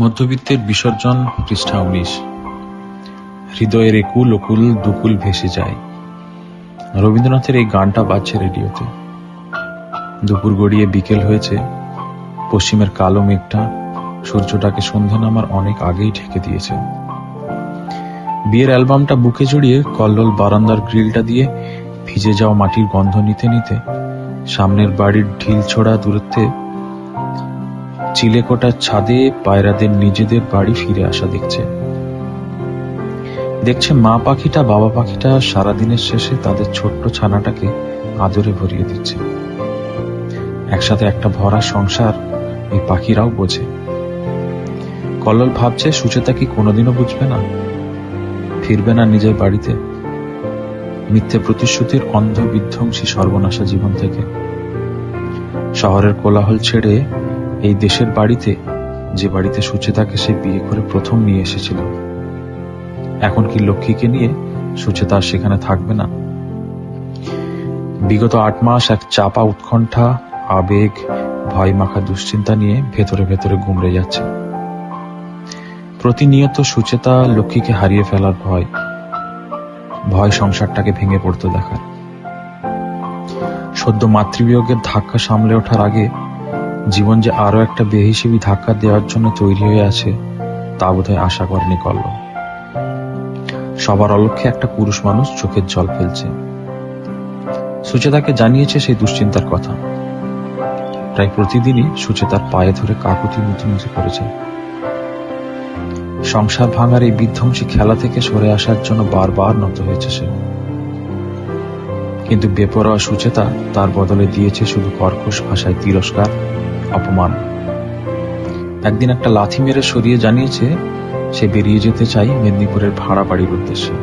মধ্যবিত্তের বিসর্জন, পৃষ্ঠা 19। হৃদয়ের একুল ওকুল দুকুল ভেসে যায়। রবীন্দ্রনাথের এই গানটা বাজছে রেডিওতে। দুপুর গড়িয়ে বিকেল হয়েছে। পশ্চিমের কালো মেঘটা সূর্যটাকে সন্ধ্যা নামার অনেক আগেই ঢেকে দিয়েছে। বিয়ের অ্যালবামটা বুকে জড়িয়ে কল্লোল বারান্দার গ্রিলটা দিয়ে ভিজে যাওয়া মাটির গন্ধ নিতে নিতে সামনের বাড়ির ঢিল ছোড়া দূরত্বে চিলেকোটার ছাদে পায়রাদের নিজেদের বাড়ি ফিরে আসা দেখছে মা পাখিটা বাবা পাখিটা সারাদিনের শেষে তাদের ছোট্ট ছানাটাকে আদরে ভরিয়ে দিচ্ছে। একসাথে একটা ভরা সংসার এই পাখিরাও বোঝে। কল্লোল ভাবছে, সুচেতা কি কোনোদিনও বুঝবে না? ফিরবে না নিজের বাড়িতে, মিথ্যে প্রতিশ্রুতির অন্ধ বিধ্বংসী সর্বনাশা জীবন থেকে। শহরের কোলাহল ছেড়ে এই দেশের বাড়িতে, যে বাড়িতে সুচেতাকে সে বিয়ে করে প্রথম নিয়ে এসেছিল। এখন কি লক্ষ্মীকে নিয়ে সুচেতা সেখানে থাকবে না? বিগত 8 মাস এক চাপা উৎকণ্ঠা, আবেগ, ভয় মাখা দুশ্চিন্তা নিয়ে ভেতরে ভেতরে গুমড়ে যাচ্ছে। প্রতিনিয়ত সুচেতা লক্ষ্মীকে হারিয়ে ফেলার ভয়, ভয় সংসারটাকে ভেঙে পড়তে দেখার। সদ্য মাতৃবিয়োগের ধাক্কা সামলে ওঠার আগে জীবন যে আরো একটা বেহিসেবি ধাক্কা দেওয়ার জন্য তৈরি হয়ে আছে, তা বোধহয় আশা করেনি কল্লোল। সবার অলক্ষ্যে একটা পুরুষ মানুষ চোখের জল ফেলছে। সুচেতাকে জানিয়েছে সেই দুশ্চিন্তার কথা। প্রায় প্রতিদিনই সুচেতার পায়ে ধরে কাকুতি মিটিমিটি করেছে। সংসার ভাঙার এই বিধ্বংসী খেলা থেকে সরে আসার জন্য বারবার নত হয়েছে সে। কিন্তু বেপরোয়া সুচেতা তার বদলে দিয়েছে শুধু কর্কশ ভাষায় তিরস্কার, অপমান। একদিন একটা লাথি মেরে সরিয়ে জানিয়েছে সে বেরিয়ে যেতে চাই মেদিনীপুরের ভাড়া বাড়ির উদ্দেশ্যে,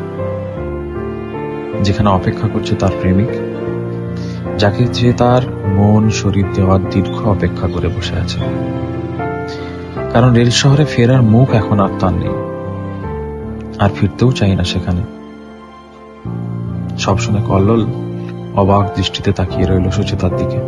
যেখানে অপেক্ষা করছে তার প্রেমিক, যাকে যে তার মন শরীর দেওয়ার দীর্ঘ অপেক্ষা করে বসে আছে। কারণ রেল শহরে ফেরার মুখ এখন আর তার নেই, আর ফিরতেও চাই না সেখানে। সবসময় কল্লোল অবাক দৃষ্টিতে তাকিয়ে রইল সুচেতার দিকে।